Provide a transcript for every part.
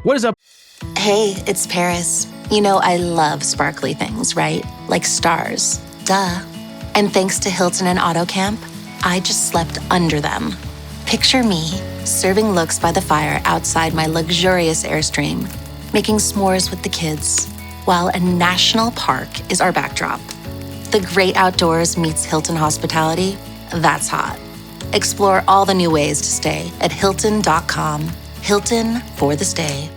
What is up? Hey, it's Paris. You know, I love sparkly things, right? Like stars. Duh. And thanks to Hilton and AutoCamp, I just slept under them. Picture me, serving looks by the fire outside my luxurious Airstream, making s'mores with the kids, while a national park is our backdrop. The great outdoors meets Hilton hospitality. That's hot. Explore all the new ways to stay at Hilton.com. Hilton for the stay.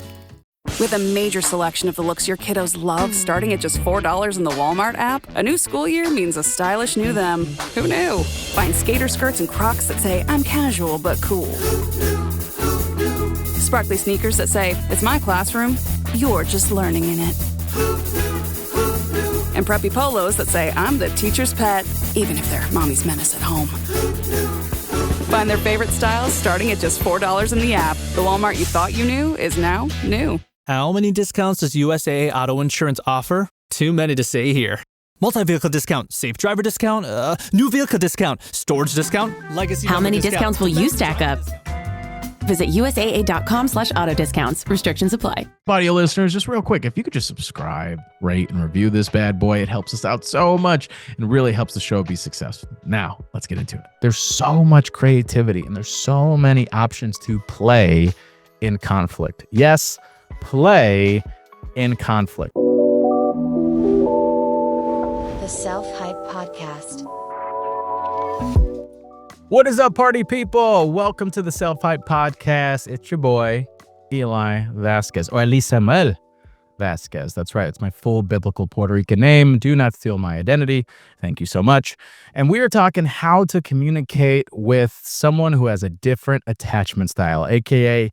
With a major selection of the looks your kiddos love starting at just $4 in the Walmart app, a new school year means a stylish new them. Who knew? Find skater skirts and Crocs that say, I'm casual but cool. Sparkly sneakers that say, it's my classroom, you're just learning in it. And preppy polos that say, I'm the teacher's pet, even if they're mommy's menace at home. Find their favorite styles starting at just $4 in the app. The Walmart you thought you knew is now new. How many discounts does USAA Auto Insurance offer? Too many to say here. Multi-vehicle discount, safe driver discount, new vehicle discount, storage discount, legacy. How many discounts will you stack up? Visit USAA.com/auto discounts. Restrictions apply. Audio listeners, just real quick, if you could just subscribe, rate, and review this bad boy, it helps us out so much and really helps the show be successful. Now, let's get into it. There's so much creativity and there's so many options to play in conflict. Yes, play in conflict. The Self-Hype Podcast. What is up, party people? Welcome to the Self-Hype Podcast. It's your boy, Eli Vazquez, or Eli Samuel Vazquez. That's right. It's my full biblical Puerto Rican name. Do not steal my identity. Thank you so much. And we are talking how to communicate with someone who has a different attachment style, aka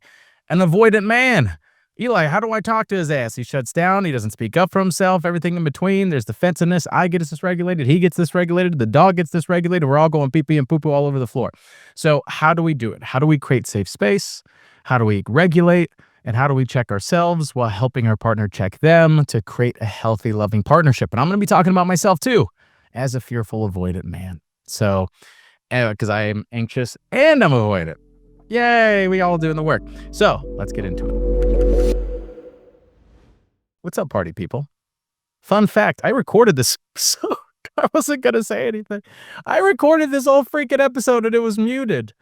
an avoidant man. Eli, how do I talk to his ass? He shuts down. He doesn't speak up for himself. Everything in between. There's defensiveness. I get dysregulated. He gets dysregulated. The dog gets dysregulated. We're all going pee-pee and poo-poo all over the floor. So how do we do it? How do we create safe space? How do we regulate? And how do we check ourselves while helping our partner check them to create a healthy, loving partnership? And I'm going to be talking about myself too, as a fearful, avoidant man. So, because I am anxious and I'm avoidant. Yay, we all doing the work. So let's get into it. What's up, party people? Fun fact, I recorded this, so I wasn't going to say anything. I recorded this whole freaking episode and it was muted.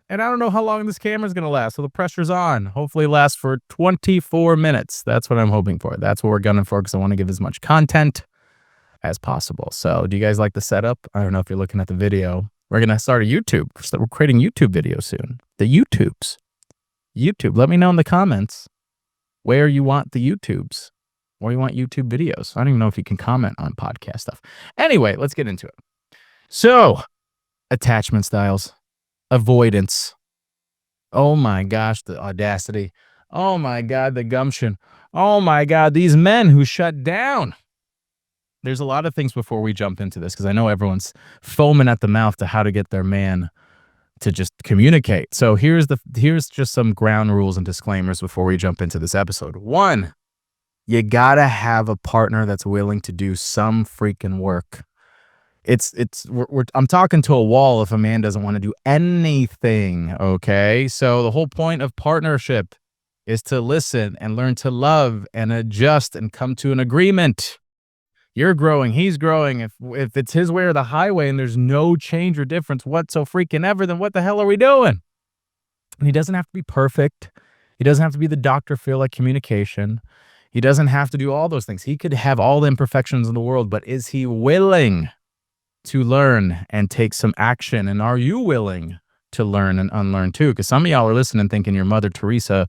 And I don't know how long this camera's going to last, so the pressure's on. Hopefully it lasts for 24 minutes. That's what I'm hoping for. That's what we're gunning for because I want to give as much content as possible. So do you guys like the setup? I don't know if you're looking at the video. We're going to start a YouTube. We're creating YouTube videos soon. The YouTubes. YouTube. Let me know in the comments where you want the YouTubes or you want YouTube videos. I don't even know if you can comment on podcast stuff. Anyway, let's get into it. So, attachment styles, avoidance. Oh my gosh, the audacity. Oh my God, the gumption. Oh my God, these men who shut down. There's a lot of things before we jump into this because I know everyone's foaming at the mouth to how to get their man to just communicate. So here's just some ground rules and disclaimers before we jump into this episode. One, you gotta have a partner that's willing to do some freaking work. I'm talking to a wall if a man doesn't want to do anything. Okay, so the whole point of partnership is to listen and learn to love and adjust and come to an agreement. You're growing, he's growing. If it's his way or the highway and there's no change or difference whatsoever, then what the hell are we doing? And he doesn't have to be perfect. He doesn't have to be the Dr. Phil at communication. He doesn't have to do all those things. He could have all the imperfections in the world, but is he willing to learn and take some action? And are you willing to learn and unlearn too? Because some of y'all are listening thinking you're Mother Teresa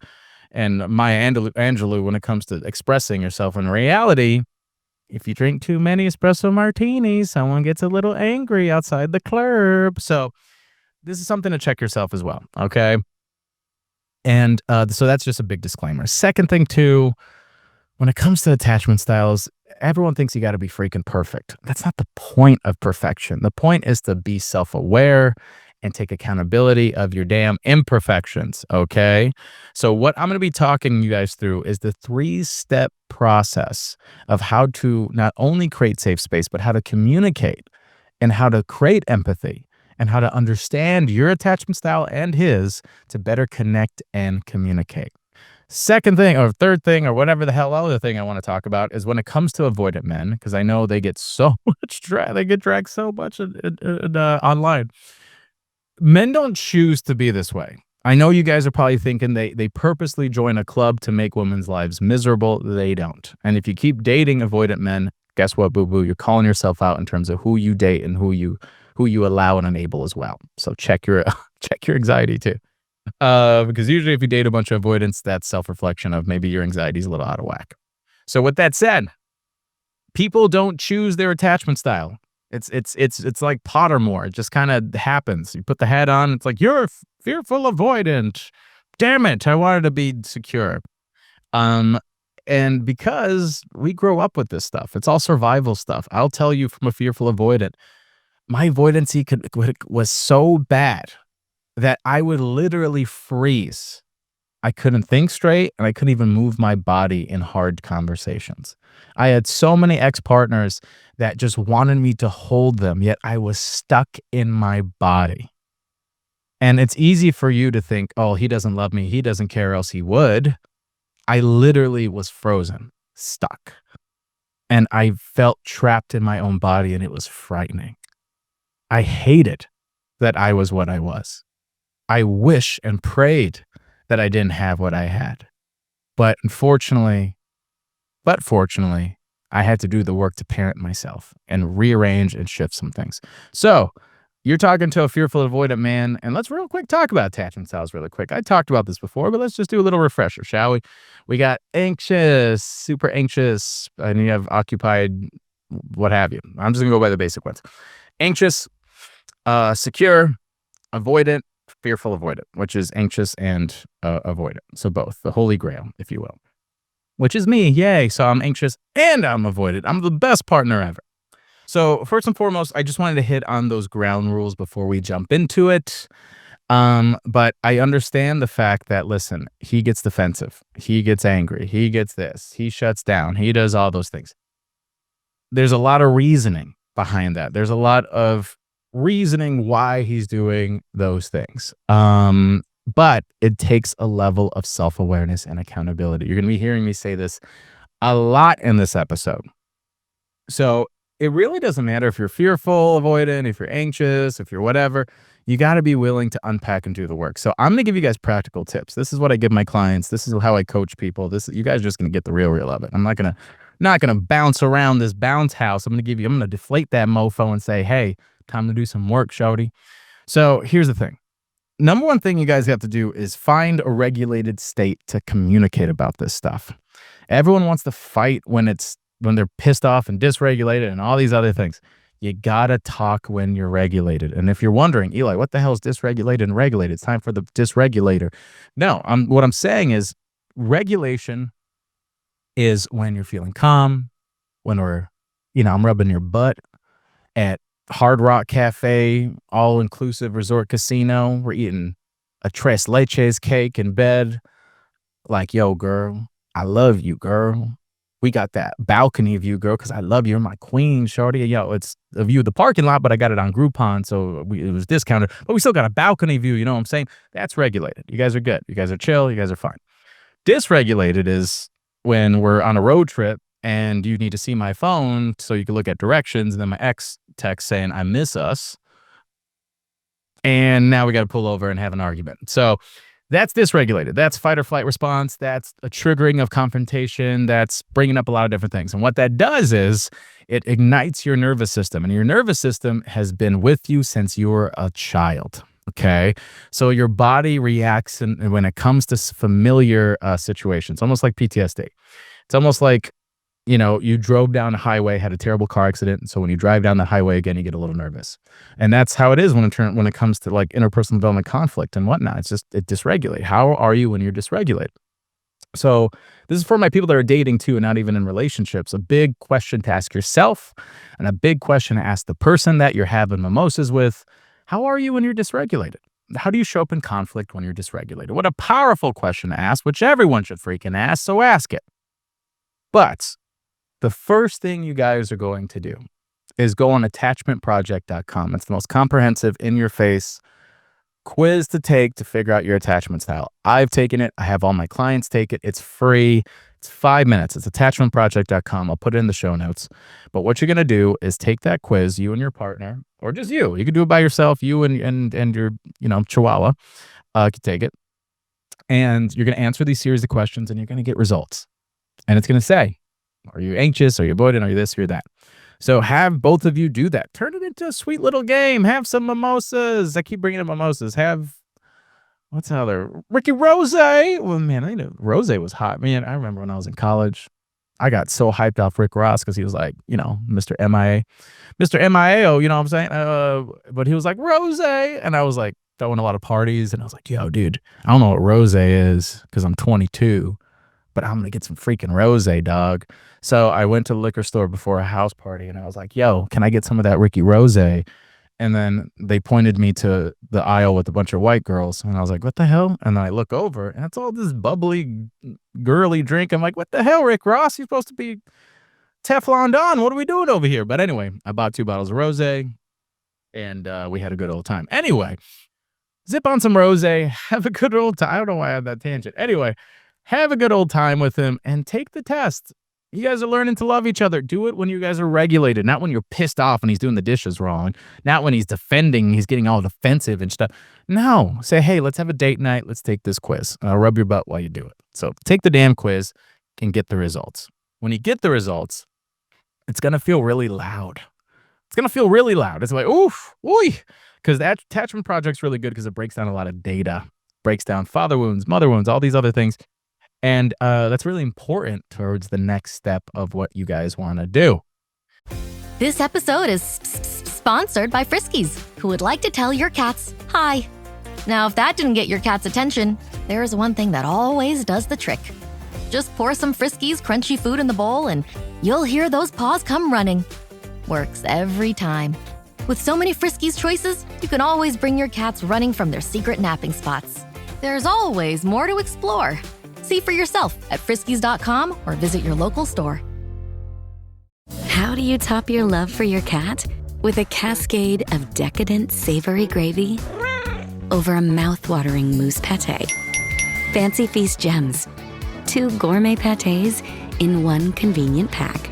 and Maya Angelou when it comes to expressing yourself. In reality, if you drink too many espresso martinis, someone gets a little angry outside the club. So this is something to check yourself as well, okay? And so that's just a big disclaimer. Second thing too, when it comes to attachment styles, everyone thinks you got to be freaking perfect. That's not the point of perfection. The point is to be self-aware and take accountability of your damn imperfections, okay? So what I'm going to be talking you guys through is the 3-step process of how to not only create safe space, but how to communicate and how to create empathy and how to understand your attachment style and his to better connect and communicate. Second thing or third thing or whatever the hell other thing I want to talk about is when it comes to avoidant men, because I know they get so much they get dragged so much online. Men don't choose to be this way. I know you guys are probably thinking they purposely join a club to make women's lives miserable. They don't. And if you keep dating avoidant men, guess what, boo-boo? You're calling yourself out in terms of who you date and who you allow and enable as well. So check your anxiety too. Because usually if you date a bunch of avoidance, that's self-reflection of maybe your anxiety is a little out of whack. So with that said, people don't choose their attachment style. It's like Pottermore. It just kind of happens. You put the hat on. It's like, you're fearful avoidant. Damn it. I wanted to be secure. And because we grow up with this stuff, it's all survival stuff. I'll tell you from a fearful avoidant, my avoidancy was so bad that I would literally freeze. I couldn't think straight, and I couldn't even move my body in hard conversations. I had so many ex-partners that just wanted me to hold them, yet I was stuck in my body. And it's easy for you to think, oh, he doesn't love me, he doesn't care, else he would. I literally was frozen, stuck. And I felt trapped in my own body, and it was frightening. I hated that I was what I was. I wish and prayed that I didn't have what I had. But fortunately, I had to do the work to parent myself and rearrange and shift some things. So you're talking to a fearful avoidant man, and let's real quick talk about attachment styles really quick. I talked about this before, but let's just do a little refresher, shall we? We got anxious, super anxious, and you have occupied, what have you. I'm just gonna go by the basic ones. Anxious, secure, avoidant, fearful avoidant, which is anxious and avoidant. So both, the holy grail, if you will, which is me. Yay. So I'm anxious and I'm avoidant. I'm the best partner ever. So first and foremost, I just wanted to hit on those ground rules before we jump into it. But I understand the fact that, listen, he gets defensive. He gets angry. He gets this. He shuts down. He does all those things. There's a lot of reasoning behind that. There's a lot of reasoning why he's doing those things. But it takes a level of self-awareness and accountability. You're going to be hearing me say this a lot in this episode. So it really doesn't matter if you're fearful, avoidant, if you're anxious, if you're whatever. You got to be willing to unpack and do the work. So I'm going to give you guys practical tips. This is what I give my clients. This is how I coach people. You guys are just going to get the real of it. I'm not going to bounce around this bounce house. I'm going to deflate that mofo and say, hey, time to do some work, shawty. So here's the thing. Number one thing you guys have to do is find a regulated state to communicate about this stuff. Everyone wants to fight when they're pissed off and dysregulated and all these other things. You gotta talk when you're regulated. And if you're wondering, Eli, what the hell is dysregulated and regulated? It's time for the dysregulator. No, what I'm saying is regulation is when you're feeling calm, when I'm rubbing your butt at Hard Rock Cafe, all-inclusive resort casino. We're eating a tres leches cake in bed. Like, yo, girl, I love you, girl. We got that balcony view, girl, because I love you. You're my queen, shorty. Yo, it's a view of the parking lot, but I got it on Groupon, so it was discounted. But we still got a balcony view, you know what I'm saying? That's regulated. You guys are good. You guys are chill. You guys are fine. Dysregulated is when we're on a road trip and you need to see my phone so you can look at directions, and then my ex texts saying, I miss us. And now we got to pull over and have an argument. So that's dysregulated. That's fight or flight response. That's a triggering of confrontation. That's bringing up a lot of different things. And what that does is it ignites your nervous system. And your nervous system has been with you since you were a child. Okay. So your body reacts when it comes to familiar situations, almost like PTSD. It's almost like, you drove down a highway, had a terrible car accident. And so when you drive down the highway again, you get a little nervous. And that's how it is when it comes to like interpersonal development conflict and whatnot. It's just, it dysregulates. How are you when you're dysregulated? So this is for my people that are dating too and not even in relationships. A big question to ask yourself and a big question to ask the person that you're having mimosas with. How are you when you're dysregulated? How do you show up in conflict when you're dysregulated? What a powerful question to ask, which everyone should freaking ask. So ask it. But the first thing you guys are going to do is go on attachmentproject.com. It's the most comprehensive, in-your-face quiz to take to figure out your attachment style. I've taken it. I have all my clients take it. It's free. It's 5 minutes. It's attachmentproject.com. I'll put it in the show notes. But what you're going to do is take that quiz, you and your partner, or just you. You can do it by yourself, you and your, chihuahua could take it. And you're going to answer these series of questions and you're going to get results. And it's going to say, are you anxious? Are you avoidant? Are you this? Are you that? So have both of you do that. Turn it into a sweet little game. Have some mimosas. I keep bringing up mimosas. Have, what's the other? Ricky Rose. Well, man, I know Rose was hot. Man, I remember when I was in college, I got so hyped off Rick Ross because he was like, Mr. MIA. Mr. MIAO, you know what I'm saying? But he was like, Rose. And I was like throwing a lot of parties. And I was like, yo, dude, I don't know what Rose is because I'm 22. But I'm going to get some freaking rosé, dog. So I went to the liquor store before a house party and I was like, yo, can I get some of that Ricky Rosé? And then they pointed me to the aisle with a bunch of white girls. And I was like, what the hell? And then I look over and it's all this bubbly, girly drink. I'm like, what the hell, Rick Ross? You're supposed to be Teflon Don. What are we doing over here? But anyway, I bought 2 bottles of rosé and we had a good old time. Anyway, zip on some rosé. Have a good old time. I don't know why I had that tangent. Anyway. Have a good old time with him and take the test. You guys are learning to love each other. Do it when you guys are regulated, not when you're pissed off and he's doing the dishes wrong, not when he's defending, he's getting all defensive and stuff. No, say, hey, let's have a date night. Let's take this quiz. I'll rub your butt while you do it. So take the damn quiz and get the results. When you get the results, it's going to feel really loud. It's going to feel really loud. It's like, oof, ooh, because that attachment project's really good because it breaks down a lot of data, breaks down father wounds, mother wounds, all these other things. And that's really important towards the next step of what you guys want to do. This episode is sponsored by Friskies, who would like to tell your cats hi. Now, if that didn't get your cat's attention, there is one thing that always does the trick. Just pour some Friskies crunchy food in the bowl and you'll hear those paws come running. Works every time. With so many Friskies choices, you can always bring your cats running from their secret napping spots. There's always more to explore. See for yourself at friskies.com or visit your local store. How do you top your love for your cat? With a cascade of decadent savory gravy over a mouth-watering mousse pâté. Fancy Feast Gems. 2 gourmet pâtés in one convenient pack.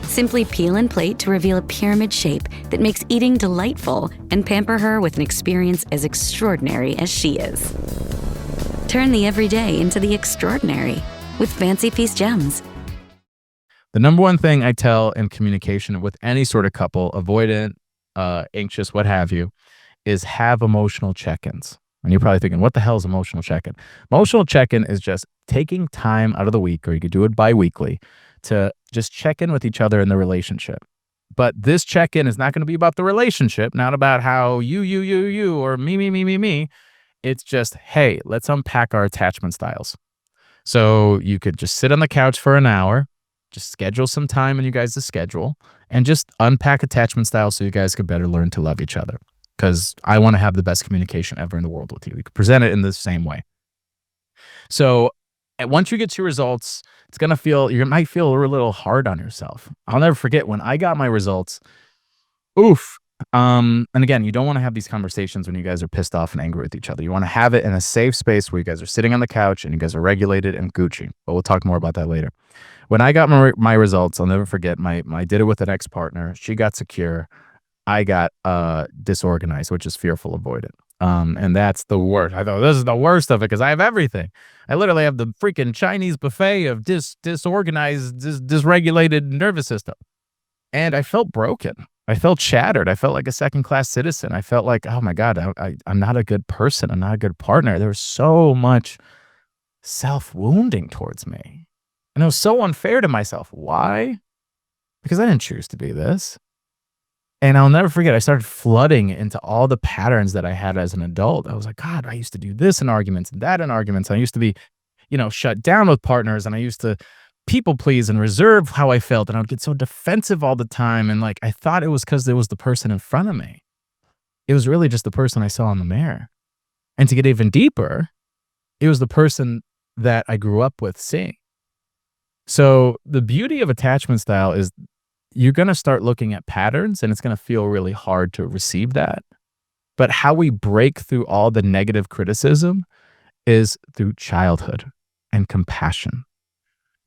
Simply peel and plate to reveal a pyramid shape that makes eating delightful and pamper her with an experience as extraordinary as she is. Turn the everyday into the extraordinary with Fancy Feast Gems. The number one thing I tell in communication with any sort of couple, avoidant, anxious, what have you, is have emotional check-ins. And you're probably thinking, what the hell is emotional check-in? Emotional check-in is just taking time out of the week, or you could do it bi-weekly, to just check in with each other in the relationship. But this check-in is not going to be about the relationship, not about how you, or me. It's just, hey, let's unpack our attachment styles. So you could just sit on the couch for an hour, just schedule some time in you guys' schedule, and just unpack attachment styles so you guys could better learn to love each other. Because I want to have the best communication ever in the world with you. You could present it in the same way. So once you get your results, it's going to feel, you might feel a little hard on yourself. I'll never forget when I got my results. Oof. And again, you don't want to have these conversations when you guys are pissed off and angry with each other. You want to have it in a safe space where you guys are sitting on the couch and you guys are regulated and Gucci. But we'll talk more about that later. When I got my results, I'll never forget, I did it with an ex-partner. She got secure. I got disorganized, which is fearful avoidant. And that's the worst. I thought this is the worst of it because I have everything. I literally have the freaking Chinese buffet of disorganized, dysregulated nervous system. And I felt broken. I felt shattered. I felt like a second-class citizen. I felt like, oh my God, I'm not a good person. I'm not a good partner. There was so much self-wounding towards me. And it was so unfair to myself. Why? Because I didn't choose to be this. And I'll never forget, I started flooding into all the patterns that I had as an adult. I was like, God, I used to do this in arguments and that in arguments. I used to be, shut down with partners, and I used to people please and reserve how I felt. And I would get so defensive all the time. And I thought it was because there was the person in front of me. It was really just the person I saw in the mirror. And to get even deeper, it was the person that I grew up with seeing. So the beauty of attachment style is you're going to start looking at patterns, and it's going to feel really hard to receive that. But how we break through all the negative criticism is through childhood and compassion.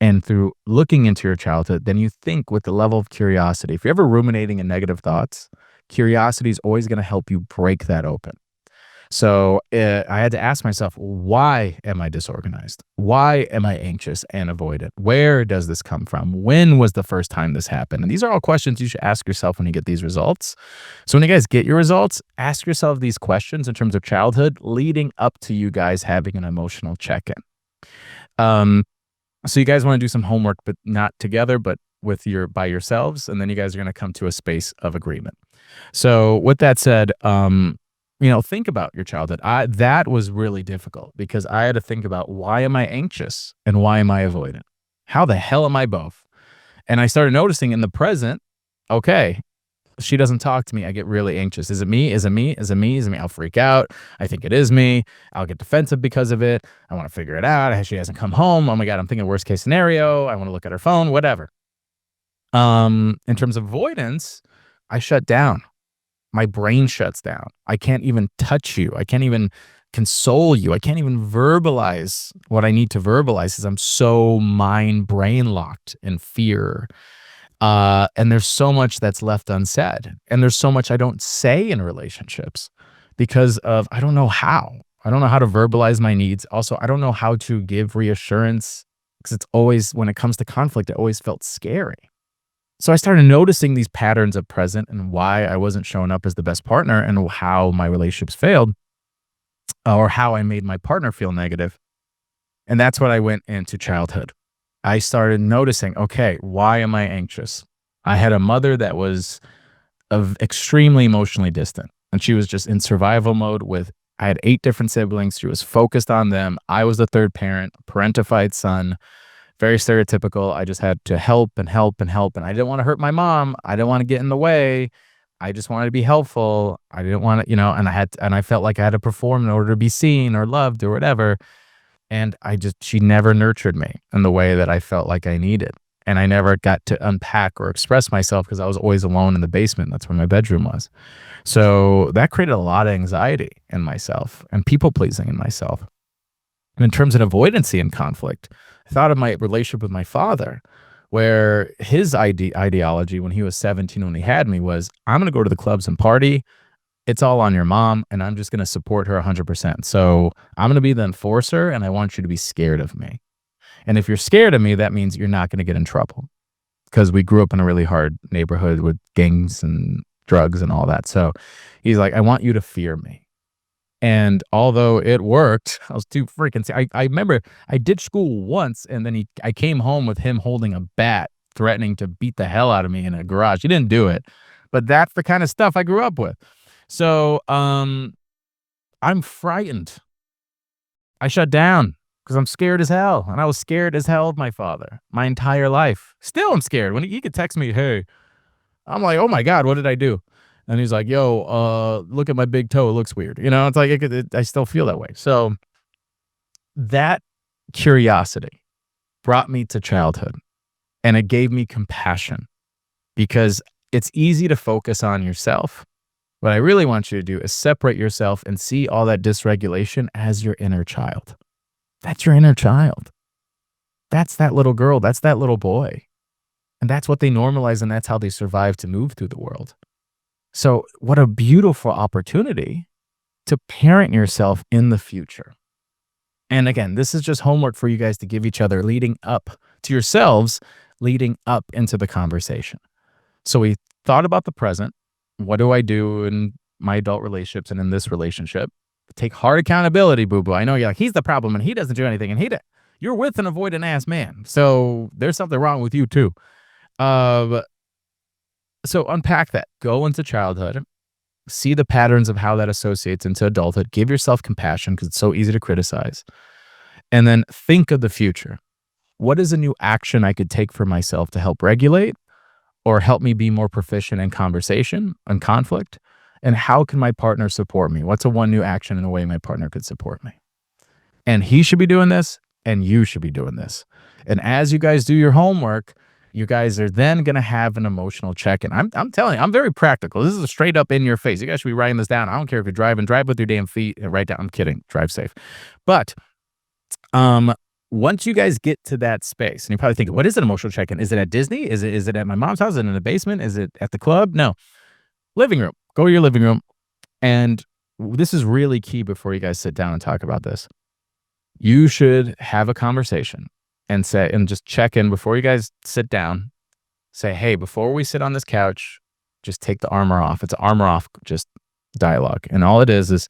And through looking into your childhood, then you think with the level of curiosity. If you're ever ruminating in negative thoughts, curiosity is always going to help you break that open. So I had to ask myself, why am I disorganized? Why am I anxious and avoidant? Where does this come from? When was the first time this happened? And these are all questions you should ask yourself when you get these results. So when you guys get your results, ask yourself these questions in terms of childhood leading up to you guys having an emotional check-in. So you guys want to do some homework, but not together, but by yourselves. And then you guys are going to come to a space of agreement. So with that said, think about your childhood. That was really difficult because I had to think about, why am I anxious and why am I avoidant? How the hell am I both? And I started noticing in the present, okay, she doesn't talk to me. I get really anxious. Is it me? Is it me? Is it me? Is it me? I'll freak out. I think it is me. I'll get defensive because of it. I want to figure it out. She hasn't come home. Oh my God, I'm thinking worst case scenario. I want to look at her phone, whatever. In terms of avoidance, I shut down. My brain shuts down. I can't even touch you. I can't even console you. I can't even verbalize what I need to verbalize because I'm so brain locked in fear. And there's so much that's left unsaid. And there's so much I don't say in relationships because of, I don't know how. I don't know how to verbalize my needs. Also, I don't know how to give reassurance because it's always, when it comes to conflict, it always felt scary. So I started noticing these patterns of present and why I wasn't showing up as the best partner and how my relationships failed or how I made my partner feel negative. And that's when I went into childhood. I started noticing, okay, why am I anxious? I had a mother that was extremely emotionally distant, and she was just in survival mode I had 8 different siblings. She was focused on them. I was the third parent, parentified son, very stereotypical. I just had to help and help and help. And I didn't want to hurt my mom. I didn't want to get in the way. I just wanted to be helpful. I didn't want to, and I felt like I had to perform in order to be seen or loved or whatever. And she never nurtured me in the way that I felt like I needed. And I never got to unpack or express myself because I was always alone in the basement. That's where my bedroom was. So that created a lot of anxiety in myself and people pleasing in myself. And in terms of avoidancy and conflict, I thought of my relationship with my father, where his ideology when he was 17, when he had me, was, I'm going to go to the clubs and party. It's all on your mom, and I'm just going to support her 100%. So I'm going to be the enforcer, and I want you to be scared of me. And if you're scared of me, that means you're not going to get in trouble, because we grew up in a really hard neighborhood with gangs and drugs and all that. So he's like, I want you to fear me. And although it worked, I was too freaking sick. I remember I did school once, and then I came home with him holding a bat, threatening to beat the hell out of me in a garage. He didn't do it, but that's the kind of stuff I grew up with. So I'm frightened. I shut down because I'm scared as hell. And I was scared as hell of my father my entire life. Still I'm scared. When he could text me, hey, I'm like, oh my God, what did I do? And he's like, yo, look at my big toe. It looks weird. It's like, I still feel that way. So that curiosity brought me to childhood, and it gave me compassion, because it's easy to focus on yourself. What I really want you to do is separate yourself and see all that dysregulation as your inner child. That's your inner child. That's that little girl. That's that little boy. And that's what they normalize, and that's how they survive to move through the world. So what a beautiful opportunity to parent yourself in the future. And again, this is just homework for you guys to give each other leading up to yourselves, leading up into the conversation. So we thought about the present. What do I do in my adult relationships and in this relationship? Take hard accountability, boo-boo. I know you're like, he's the problem and he doesn't do anything, and you're with an avoidant ass man. So there's something wrong with you too. So unpack that. Go into childhood. See the patterns of how that associates into adulthood. Give yourself compassion, because it's so easy to criticize. And then think of the future. What is a new action I could take for myself to help regulate or help me be more proficient in conversation and conflict? And how can my partner support me? What's one new action in a way my partner could support me? And he should be doing this, and you should be doing this. And as you guys do your homework, You guys are then going to have an emotional check-in. I'm telling you, I'm very practical. This is a straight up in your face. You guys should be writing this down. I don't care if you're driving, drive with your damn feet and write down. I'm kidding. Drive safe. But once you guys get to that space, and you're probably thinking, what is an emotional check-in? Is it at Disney? Is it at my mom's house? Is it in the basement? Is it at the club? No. Living room. Go to your living room. And this is really key before you guys sit down and talk about this. You should have a conversation and just check in before you guys sit down. Say, hey, before we sit on this couch, just take the armor off. It's armor off, just dialogue. And all it is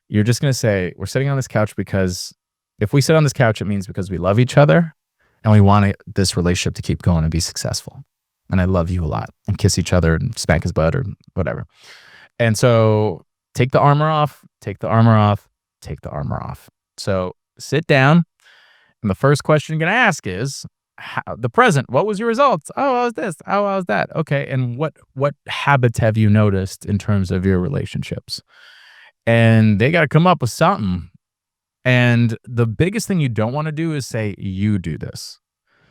you're just going to say, we're sitting on this couch because if we sit on this couch, it means because we love each other and we want this relationship to keep going and be successful. And I love you a lot, and kiss each other and spank his butt or whatever. And so take the armor off, take the armor off, take the armor off. So sit down. And the first question you're going to ask is the present. What was your results? Oh, I was this. Oh, I was that. Okay. And what habits have you noticed in terms of your relationships? And they got to come up with something. And the biggest thing you don't want to do is say, you do this.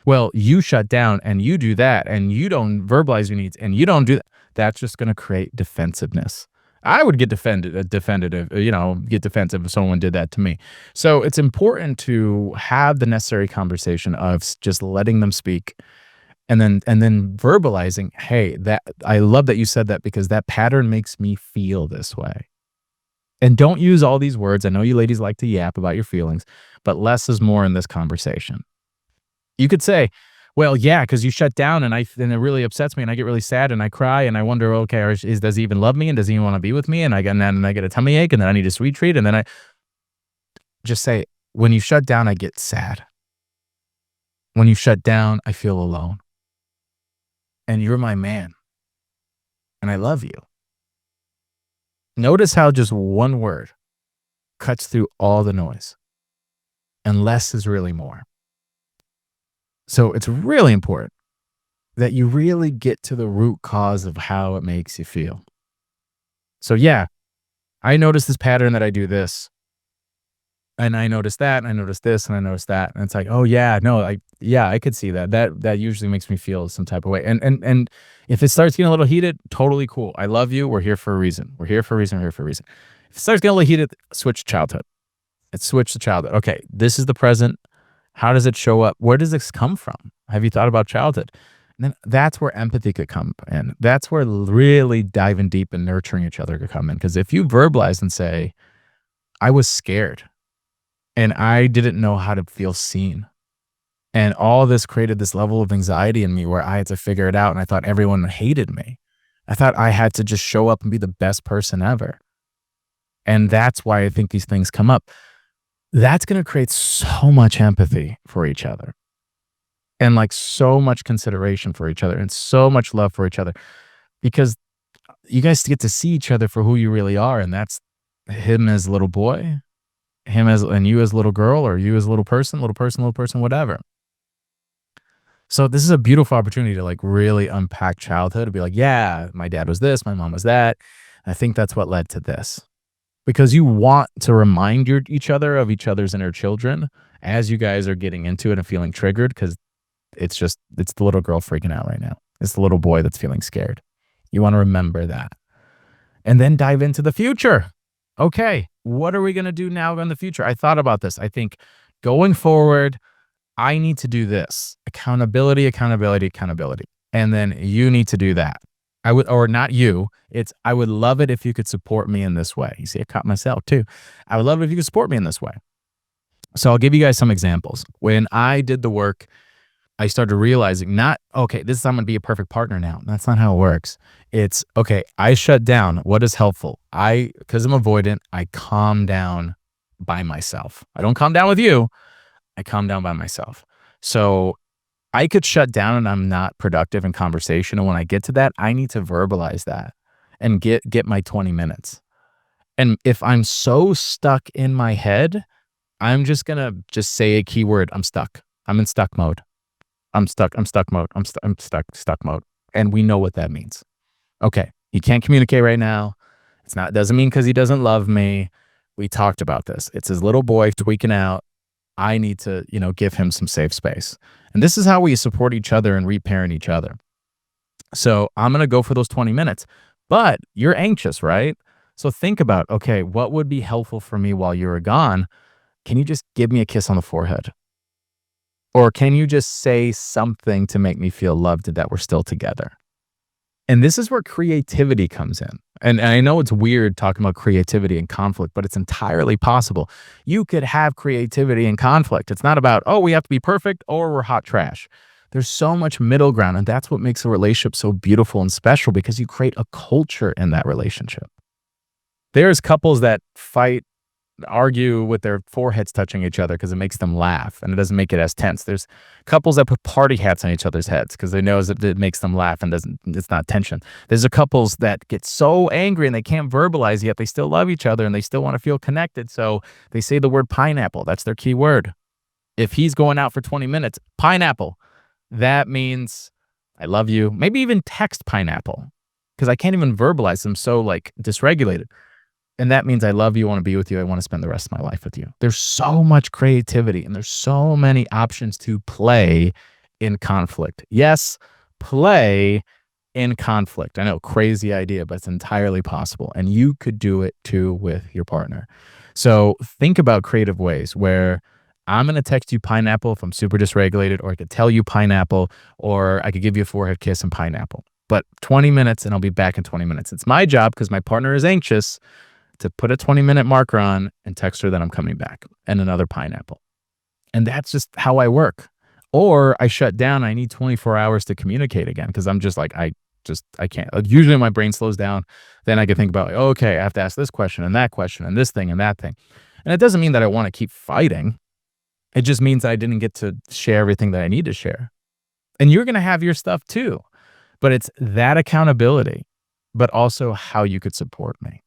Well, you shut down and you do that and you don't verbalize your needs and you don't do that. That's just going to create defensiveness. I would get defensive if someone did that to me. So it's important to have the necessary conversation of just letting them speak and then verbalizing, hey, that I love that you said that because that pattern makes me feel this way. And don't use all these words. I know you ladies like to yap about your feelings, but less is more in this conversation. You could say, well, yeah, because you shut down and it really upsets me and I get really sad and I cry and I wonder, okay, does he even love me and does he even want to be with me? And I get a tummy ache and then I need a sweet treat. And then I just say, when you shut down, I get sad. When you shut down, I feel alone. And you're my man. And I love you. Notice how just one word cuts through all the noise. And less is really more. So it's really important that you really get to the root cause of how it makes you feel. So yeah, I noticed this pattern that I do this. And I noticed that, and I noticed this, and I noticed that. And it's like, oh yeah, no, I could see that. That usually makes me feel some type of way. And if it starts getting a little heated, totally cool. I love you. We're here for a reason. We're here for a reason. We're here for a reason. If it starts getting a little heated, switch to childhood. Switch to childhood. Okay, this is the present. How does it show up? Where does this come from? Have you thought about childhood? And then that's where empathy could come in. That's where really diving deep and nurturing each other could come in. Because if you verbalize and say, I was scared and I didn't know how to feel seen. And all this created this level of anxiety in me where I had to figure it out. And I thought everyone hated me. I thought I had to just show up and be the best person ever. And that's why I think these things come up. That's going to create so much empathy for each other and like so much consideration for each other and so much love for each other because you guys get to see each other for who you really are. And that's him as a little boy, and you as a little girl, or you as a little person, whatever. So this is a beautiful opportunity to like really unpack childhood and be like, yeah, my dad was this, my mom was that. I think that's what led to this. Because you want to remind each other of each other's inner children as you guys are getting into it and feeling triggered, because it's the little girl freaking out right now. It's the little boy that's feeling scared. You want to remember that. And then dive into the future. Okay, what are we going to do now in the future? I thought about this. I think going forward, I need to do this. Accountability. And then you need to do that. I would love it if you could support me in this way. You see, I caught myself too. I would love it if you could support me in this way. So I'll give you guys some examples. When I did the work, I started realizing I'm going to be a perfect partner now. That's not how it works. It's, okay, I shut down. What is helpful? Because I'm avoidant, I calm down by myself. I don't calm down with you. I calm down by myself. So I could shut down and I'm not productive in conversation. And when I get to that, I need to verbalize that and get my 20 minutes. And if I'm so stuck in my head, I'm just going to say a keyword. I'm stuck. I'm in stuck mode. I'm stuck mode. And we know what that means. Okay. He can't communicate right now. It doesn't mean because he doesn't love me. We talked about this. It's his little boy tweaking out. I need to, give him some safe space. And this is how we support each other and reparent each other. So I'm going to go for those 20 minutes, but you're anxious, right? So think about, okay, what would be helpful for me while you were gone? Can you just give me a kiss on the forehead? Or can you just say something to make me feel loved that we're still together? And this is where creativity comes in. And I know it's weird talking about creativity and conflict, but it's entirely possible. You could have creativity and conflict. It's not about, oh, we have to be perfect or we're hot trash. There's so much middle ground. And that's what makes a relationship so beautiful and special, because you create a culture in that relationship. There's couples that argue with their foreheads touching each other because it makes them laugh and it doesn't make it as tense. There's couples that put party hats on each other's heads because they know that it makes them laugh and it's not tension. There's couples that get so angry and they can't verbalize, yet they still love each other and they still want to feel connected. So they say the word pineapple. That's their key word. If he's going out for 20 minutes, pineapple, that means I love you. Maybe even text pineapple, because I can't even verbalize. I'm so dysregulated. And that means I love you, I want to be with you, I want to spend the rest of my life with you. There's so much creativity and there's so many options to play in conflict. Yes, play in conflict. I know, crazy idea, but it's entirely possible. And you could do it too with your partner. So think about creative ways where I'm going to text you pineapple if I'm super dysregulated, or I could tell you pineapple, or I could give you a forehead kiss and pineapple. But 20 minutes and I'll be back in 20 minutes. It's my job, because my partner is anxious, to put a 20-minute marker on and text her that I'm coming back, and another pineapple. And that's just how I work. Or I shut down. I need 24 hours to communicate again, because I'm just I can't. Usually my brain slows down. Then I can think about, okay, I have to ask this question and that question and this thing and that thing. And it doesn't mean that I want to keep fighting. It just means that I didn't get to share everything that I need to share. And you're going to have your stuff too. But it's that accountability, but also how you could support me.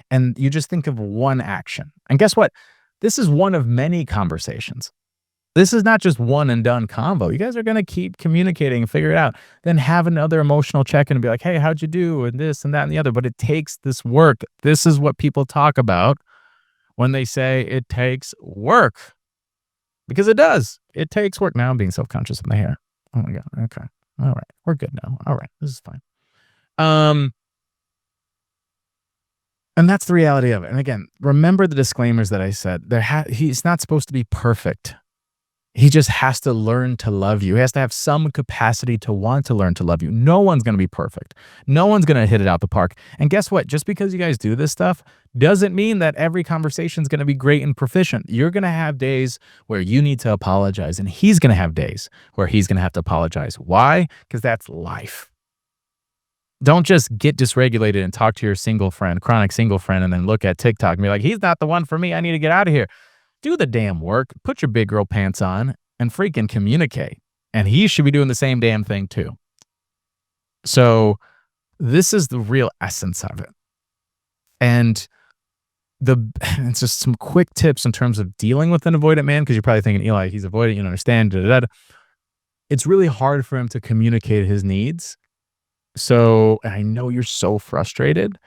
And you just think of one action. And guess what? This is one of many conversations. This is not just one and done convo. You guys are going to keep communicating and figure it out. Then have another emotional check-in and be like, hey, how'd you do? And this and that and the other. But it takes this work. This is what people talk about when they say it takes work. Because it does. It takes work. Now I'm being self-conscious in the hair. Oh my God. Okay. All right. We're good now. All right. This is fine. And that's the reality of it. And again, remember the disclaimers that I said. He's not supposed to be perfect. He just has to learn to love you. He has to have some capacity to want to learn to love you. No one's going to be perfect. No one's going to hit it out the park. And guess what? Just because you guys do this stuff doesn't mean that every conversation is going to be great and proficient. You're going to have days where you need to apologize, and he's going to have days where he's going to have to apologize. Why? Because that's life. Don't just get dysregulated and talk to your chronic single friend, and then look at TikTok and be like, he's not the one for me. I need to get out of here. Do the damn work. Put your big girl pants on and freaking communicate. And he should be doing the same damn thing too. So this is the real essence of it. And it's just some quick tips in terms of dealing with an avoidant man, because you're probably thinking, Eli, he's avoidant, you don't understand. It's really hard for him to communicate his needs. So I know you're so frustrated,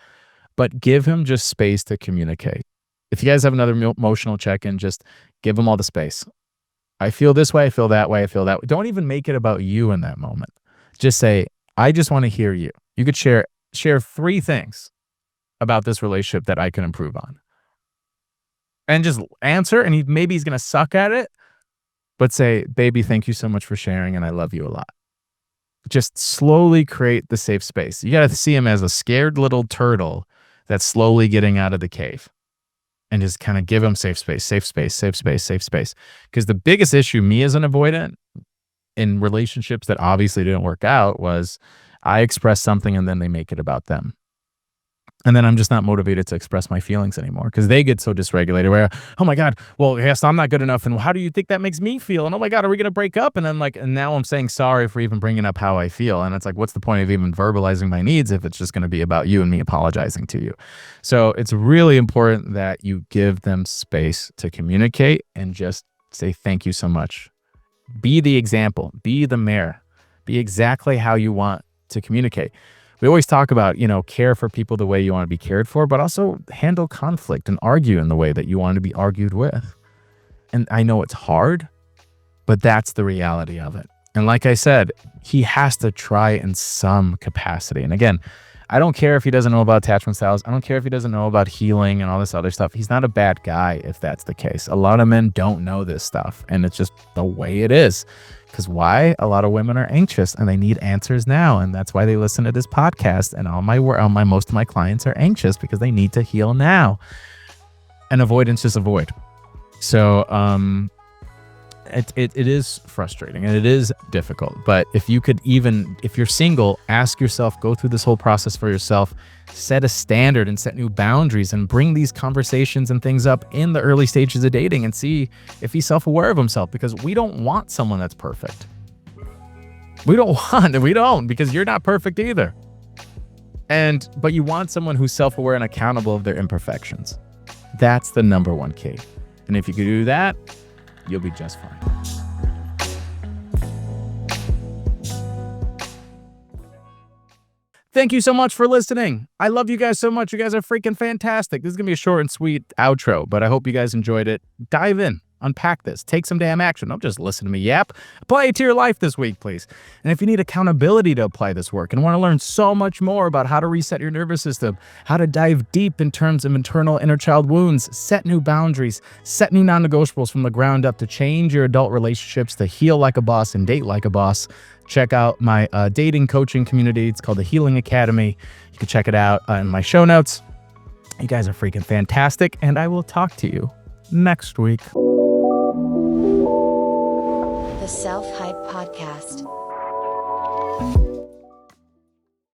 but give him just space to communicate. If you guys have another emotional check-in, just give him all the space. I feel this way, I feel that way, I feel that way. Don't even make it about you in that moment. Just say, I just want to hear you. You could share 3 things about this relationship that I can improve on. And just answer, and maybe he's going to suck at it, but say, baby, thank you so much for sharing, and I love you a lot. Just slowly create the safe space. You got to see him as a scared little turtle that's slowly getting out of the cave, and just kind of give him safe space, safe space, safe space, safe space. Because the biggest issue, me as an avoidant in relationships that obviously didn't work out, was I express something and then they make it about them. And then I'm just not motivated to express my feelings anymore, because they get so dysregulated where, oh my God, well, yes, I'm not good enough. And how do you think that makes me feel? And oh my God, are we going to break up? And then and now I'm saying sorry for even bringing up how I feel. And it's like, what's the point of even verbalizing my needs if it's just going to be about you and me apologizing to you? So it's really important that you give them space to communicate and just say, thank you so much. Be the example, be the mirror, be exactly how you want to communicate. We always talk about, care for people the way you want to be cared for, but also handle conflict and argue in the way that you want to be argued with. And I know it's hard, but that's the reality of it. And like I said, he has to try in some capacity. And again, I don't care if he doesn't know about attachment styles. I don't care if he doesn't know about healing and all this other stuff. He's not a bad guy if that's the case. A lot of men don't know this stuff, and it's just the way it is. Because why? A lot of women are anxious and they need answers now, and that's why they listen to this podcast. And most of my clients are anxious because they need to heal now. And avoidance is avoid. So it is frustrating and it is difficult. But if you're single, ask yourself, go through this whole process for yourself, set a standard and set new boundaries and bring these conversations and things up in the early stages of dating and see if he's self-aware of himself, because we don't want someone that's perfect. We don't, because you're not perfect either. But you want someone who's self-aware and accountable of their imperfections. That's the number one key. And if you can do that, you'll be just fine. Thank you so much for listening. I love you guys so much. You guys are freaking fantastic. This is going to be a short and sweet outro, but I hope you guys enjoyed it. Dive in, unpack this, take some damn action. Don't just listen to me yap. Apply it to your life this week, please. And if you need accountability to apply this work and want to learn so much more about how to reset your nervous system, how to dive deep in terms of internal inner child wounds, set new boundaries, set new non-negotiables from the ground up to change your adult relationships, to heal like a boss and date like a boss, check out my dating coaching community. It's called the Healing Academy. You can check it out in my show notes. You guys are freaking fantastic, and I will talk to you next week. The Self Hype Podcast.